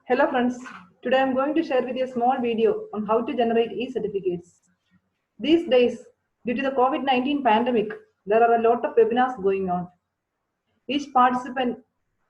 Hello friends, today I am going to share with you a small video on how to generate e-certificates. These days, due to the COVID-19 pandemic, there are a lot of webinars going on. Each participant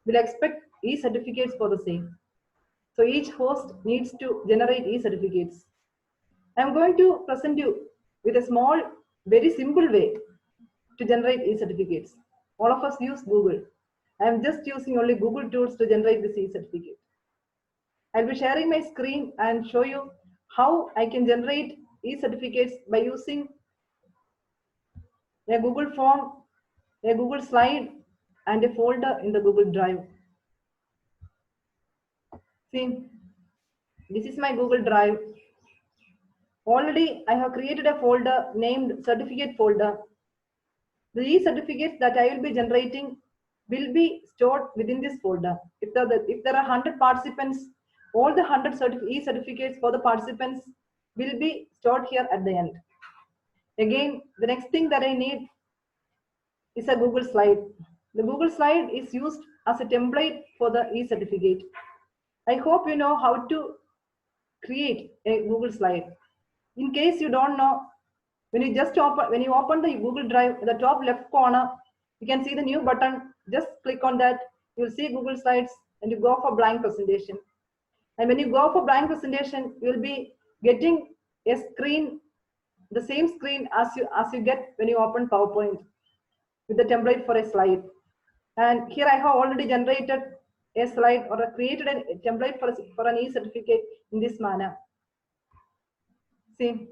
will expect e-certificates for the same. So each host needs to generate e-certificates. I am going to present you with a small, very simple way to generate e-certificates. All of us use Google. I am just using only Google tools to generate this e-certificate. I'll be sharing my screen and show you how I can generate e-certificates by using a Google form, a Google slide, and a folder in the Google Drive. See, this is my Google Drive. Already I have created a folder named certificate folder. The e-certificates that I will be generating will be stored within this folder. If there are 100 participants, all the 100 e-certificates for the participants will be stored here at the end. Again, the next thing that I need is a Google slide. The Google slide is used as a template for the e-certificate. I hope you know how to create a Google slide. In case you don't know, when you open the Google Drive, at the top left corner, you can see the new button. Just click on that. You'll see Google Slides, and you go for blank presentation. And when you go for blank presentation, you'll be getting a screen, the same screen as you get when you open PowerPoint with the template for a slide. And here I have already generated a slide or created a template for an e-certificate in this manner. See,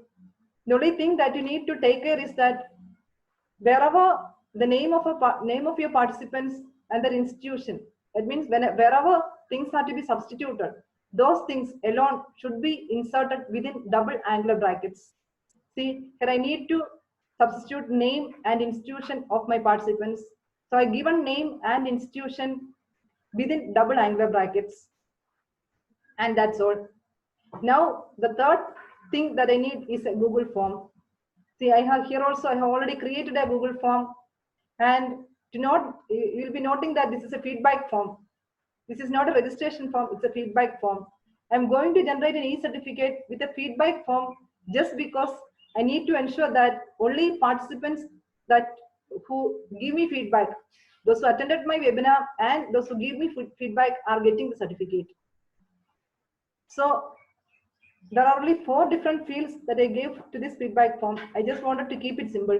the only thing that you need to take care is that wherever the name of your participants and their institution, that means wherever things are to be substituted, those things alone should be inserted within double angular brackets. See, here I need to substitute name and institution of my participants. So I given name and institution within double angular brackets. And that's all. Now, the third thing that I need is a Google form. See, I have already created a Google form. And you'll be noting that this is a feedback form. This is not a registration form, it's a feedback form. I'm going to generate an e-certificate with a feedback form just because I need to ensure that only participants who give me feedback, those who attended my webinar and those who give me feedback are getting the certificate. So there are only 4 different fields that I gave to this feedback form. I just wanted to keep it simple.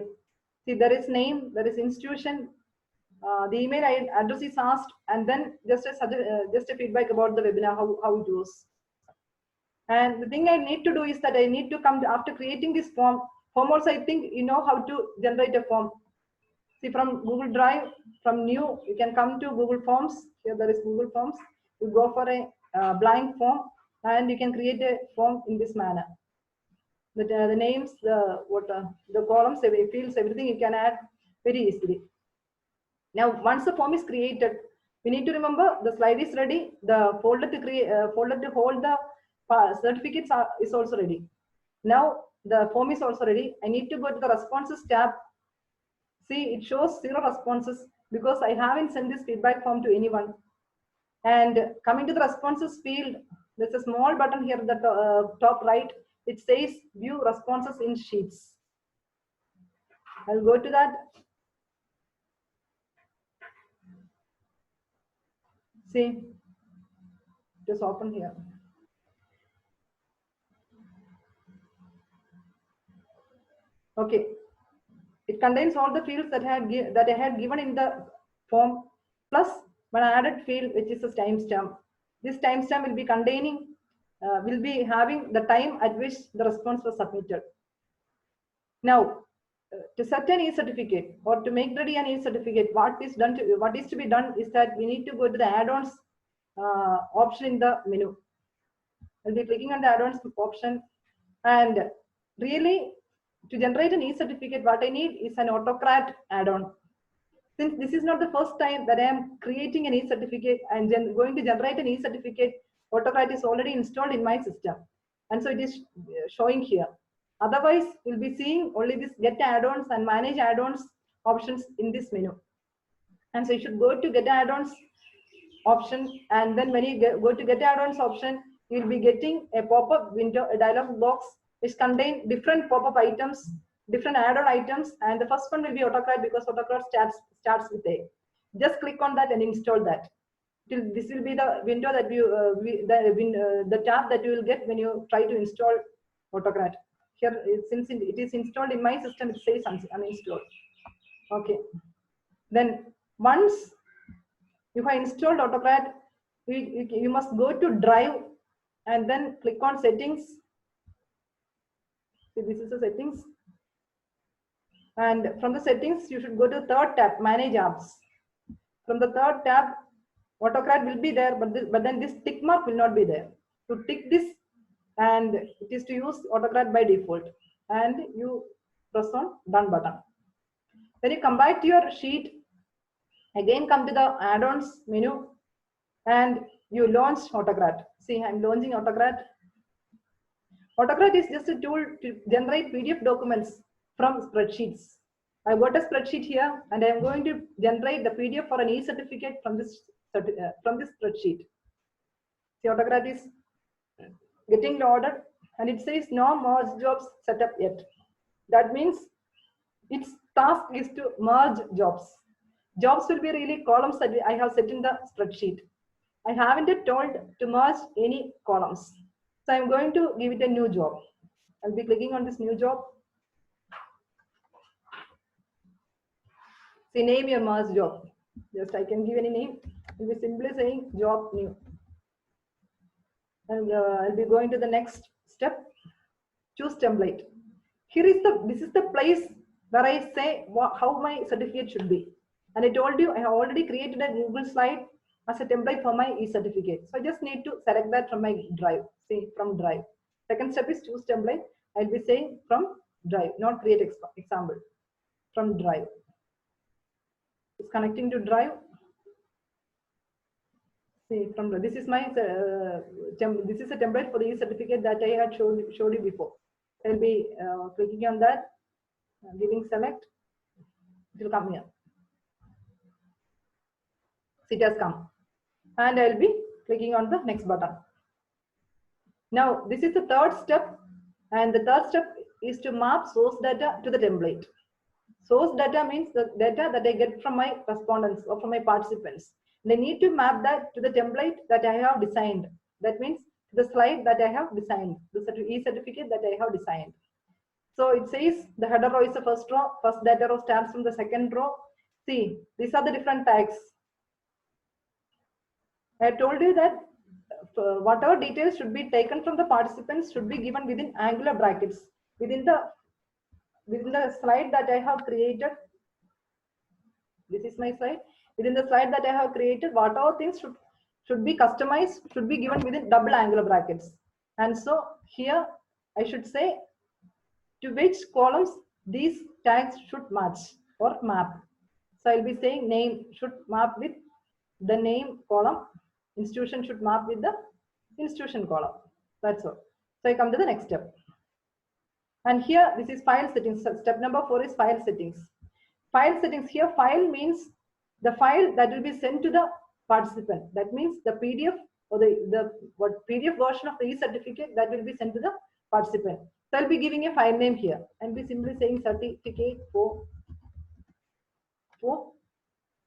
See, there is name, there is institution, the email address is asked, and then just a feedback about the webinar, how it was. And the thing I need to do is that I need to come after creating this form also I think you know how to generate a form. See, from Google Drive, from new, you can come to Google Forms. Here there is Google Forms. You go for a blank form and you can create a form in this manner. The names, the columns, the fields, everything you can add very easily. Now, once the form is created, we need to remember the slide is ready. The folder to hold the certificates is also ready. Now the form is also ready. I need to go to the responses tab. See, it shows 0 responses because I haven't sent this feedback form to anyone. And coming to the responses field, there's a small button here at the top right. It says view responses in sheets. I'll go to that. See, just open here. Okay, it contains all the fields that I had given in the form, plus one added field which is a timestamp. This timestamp will be will be having the time at which the response was submitted. Now, to set an e-certificate or to make ready an e-certificate, what is to be done is that we need to go to the add-ons option in the menu. I'll be clicking on the add-ons option, and really to generate an e-certificate, what I need is an Autocrat add-on. Since this is not the first time that I am creating an e-certificate and going to generate an e-certificate, Autocrat is already installed in my system. And so it is showing here. Otherwise, you'll be seeing only this get add-ons and manage add-ons options in this menu. And so you should go to get add-ons option, and then when you go to get add-ons option, you will be getting a pop-up window, a dialog box which contain different pop-up items, different add-on items, and the first one will be AutoCAD because AutoCAD starts with A. Just click on that and install that. This will be the window that the tab that you will get when you try to install AutoCAD. Here, since it is installed in my system, it says uninstalled. Okay. Then once you have installed AutoCAD, you must go to Drive and then click on Settings. See, this is the settings. And from the settings, you should go to the third tab, Manage Apps. From the third tab, AutoCAD will be there, but then this tick mark will not be there. To tick this, and it is to use AutoCAD by default. And you press on Done button. When you come back to your sheet, again come to the add-ons menu, and you launch AutoCAD. See, I'm launching AutoCAD. AutoCAD is just a tool to generate PDF documents from spreadsheets. I've got a spreadsheet here, and I'm going to generate the PDF for an e-certificate from this spreadsheet. See, AutoCAD is getting loaded, and it says no merge jobs set up yet. That means its task is to merge jobs. Jobs will be really columns that I have set in the spreadsheet. I haven't told to merge any columns. So I'm going to give it a new job. I'll be clicking on this new job. See, name your merge job. Just I can give any name. I'll be simply saying job new. And I'll be going to the next step. Choose template. This is the place where I say how my certificate should be. And I told you I have already created a Google slide as a template for my e-certificate. So I just need to select that from my Drive. See, from Drive. Second step is choose template. I'll be saying from Drive, not create example. From Drive. It's connecting to Drive. See, from Drive. This is my this is a template for the e-certificate that I had showed you before. I'll be clicking on that, giving select. It will come here. It has come, and I'll be clicking on the next button. Now this is the third step, and the third step is to map source data to the template. Source data means the data that I get from my respondents or from my participants. They need to map that to the template that I have designed. That means the slide that I have designed, the e-certificate that I have designed. So it says the header row is the first row, first data row starts from the second row. See, these are the different tags. I told you that whatever details should be taken from the participants should be given within angular brackets within the slide that I have created. This is my slide. Within the slide that I have created, whatever things should be customized should be given within double angular brackets. And so here I should say to which columns these tags should match or map. So I'll be saying name should map with the name column. Institution should map with the institution column. That's all. So I come to the next step. And here, this is file settings. So step number 4 is file settings. File settings here, file means the file that will be sent to the participant. That means the PDF or the PDF version of the e-certificate that will be sent to the participant. So I'll be giving a file name here and be simply saying certificate for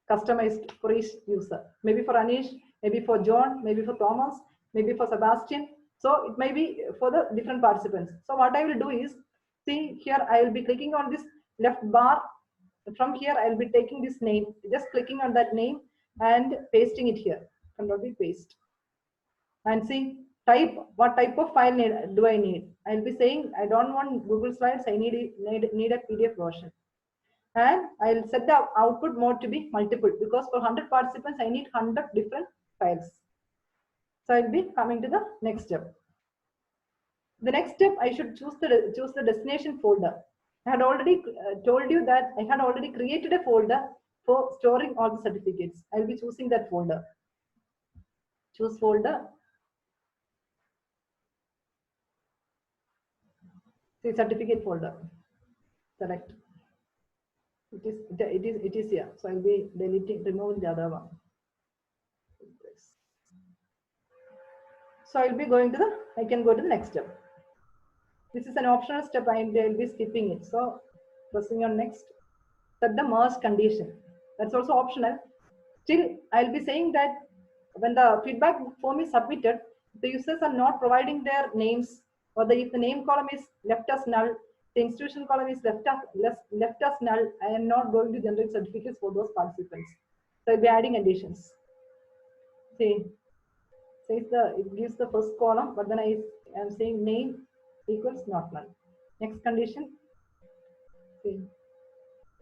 customized for each user. Maybe for Anish, maybe for John, maybe for Thomas, maybe for Sebastian. So it may be for the different participants. So what I will do is, see here, I will be clicking on this left bar. From here, I will be taking this name, just clicking on that name and pasting it here. Control V, paste. And see, what type of file do I need? I'll be saying I don't want Google Slides. I need a PDF version. And I'll set the output mode to be multiple because for 100 participants, I need 100 different files. So I'll be coming to the next step. The next step, I should choose the destination folder. I had already told you that I had already created a folder for storing all the certificates. I'll be choosing that folder. Choose folder. See, certificate folder. Select. It is here. So I'll be removing the other one. So I'll be going to I can go to the next step. This is an optional step. I'll be skipping it. So pressing on next, set the merge condition. That's also optional. Still, I'll be saying that when the feedback form is submitted, the users are not providing their names, or if the name column is left as null, the institution column is left as null, I am not going to generate certificates for those participants. So I'll be adding additions. See, says it gives the first column, but then I am saying name equals not null. Next condition, see,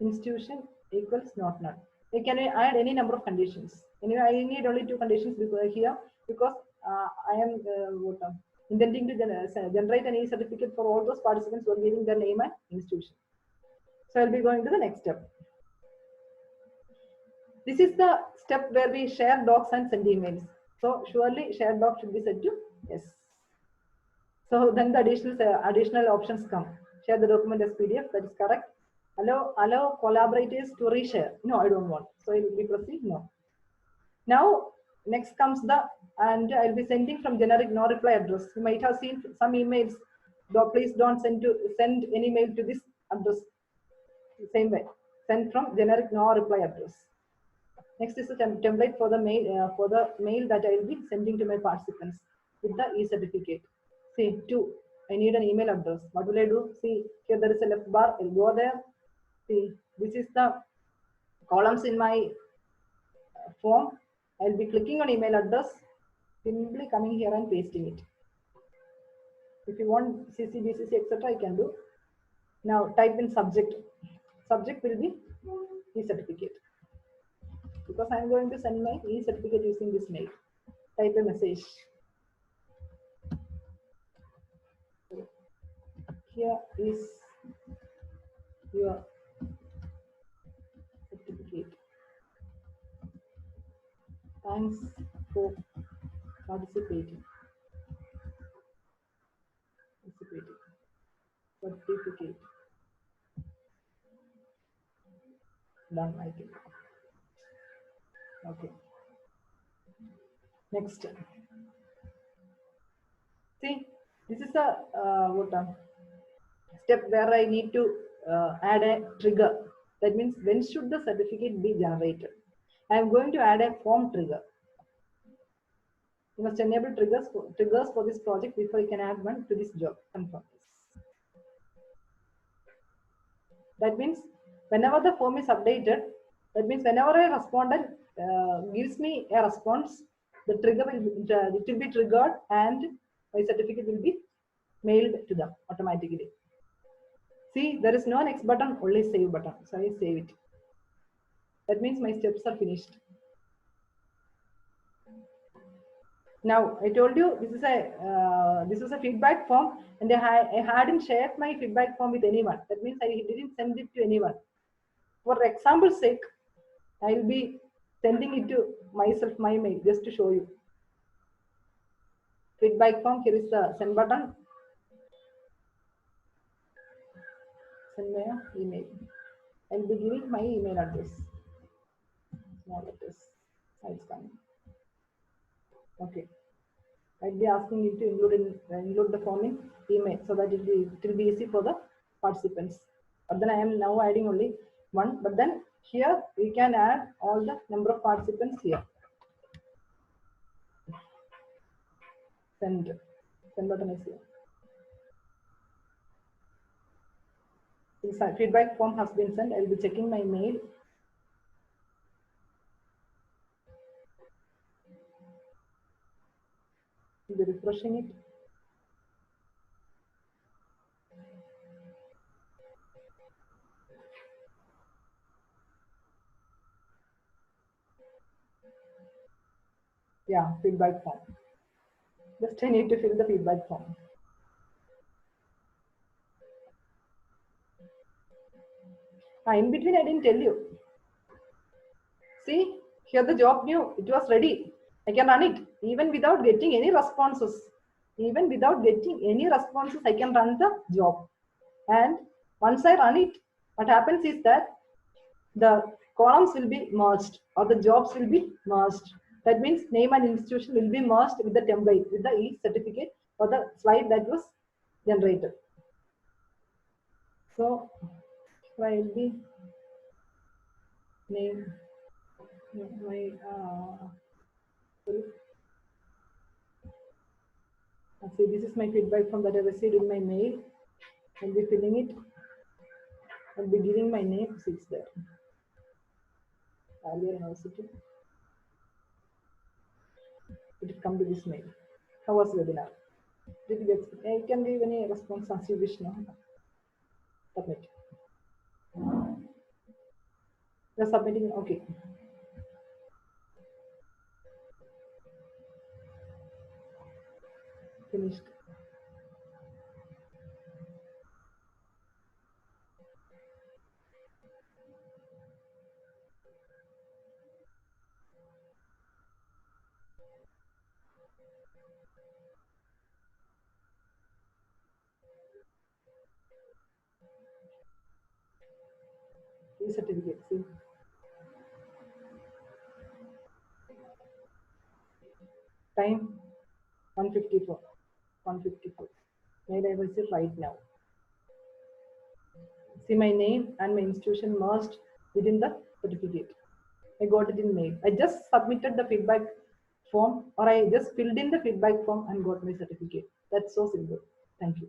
institution equals not null. I can add any number of conditions. Anyway, I need only 2 conditions because I am intending to generate an e-certificate for all those participants who are giving their name and institution. So I'll be going to the next step. This is the step where we share docs and send emails. So surely share doc should be set to yes. So then the additional options come. Share the document as PDF, that is correct. Allow collaborators to reshare. No, I don't want. So I will be proceed. No. Now next comes and I'll be sending from generic no reply address. You might have seen some emails. Please don't send any mail to this address. Same way. Send from generic no reply address. Next is the template for the mail that I will be sending to my participants with the e-certificate. See, 2. I need an email address. What will I do? See, here there is a left bar. I'll go there. See, this is the columns in my form. I'll be clicking on email address, simply coming here and pasting it. If you want CC, BCC, etc., I can do. Now type in subject. Subject will be e-certificate. Because I am going to send my e-certificate using this mail. Type a message. Here is your certificate. Thanks for participating. Certificate. Done, I think. Okay. Next. See, this is a step where I need to add a trigger. That means when should the certificate be generated? I am going to add a form trigger. You must enable triggers for this project before you can add one to this job. Confirm this. That means whenever the form is updated, that means whenever a respondent gives me a response, the trigger will be triggered and my certificate will be mailed to them automatically. See, there is no next button, only save button. So I save it. That means my steps are finished. Now I told you this is a feedback form, and I hadn't shared my feedback form with anyone. That means I didn't send it to anyone. For example's sake, I will be sending it to myself, my mail, just to show you. Feedback form, here is the send button. Send my email. I will be giving my email address. Small letters. It's coming. Okay. I'll be asking you to include the form in email so that it will be easy for the participants. But then I am now adding only 1. But then here we can add all the number of participants here. Send button is here. This feedback form has been sent. I will be checking my mail. I'll be refreshing it. Yeah, feedback form. Just I need to fill the feedback form. In between, I didn't tell you. See, here the job new, it was ready. I can run it even without getting any responses. Even without getting any responses, I can run the job. And once I run it, what happens is that the columns will be merged or the jobs will be merged. That means name and institution will be merged with the template, with the e-certificate or the slide that was generated. So write the name, my see, this is my feedback from that I received in my mail. I'll be filling it. I'll be giving my name. See, it's there. Earlier University. It will come to this mail. How was webinar? Did you get? You can give any response as you wish. No? Submit. You're submitting. Okay. Finished. E-certificate. See. Time 154. 154. Mail I will see right now. See my name and my institution merged within the certificate. I got it in mail. I just submitted the feedback form, or I just filled in the feedback form and got my certificate. That's so simple. Thank you.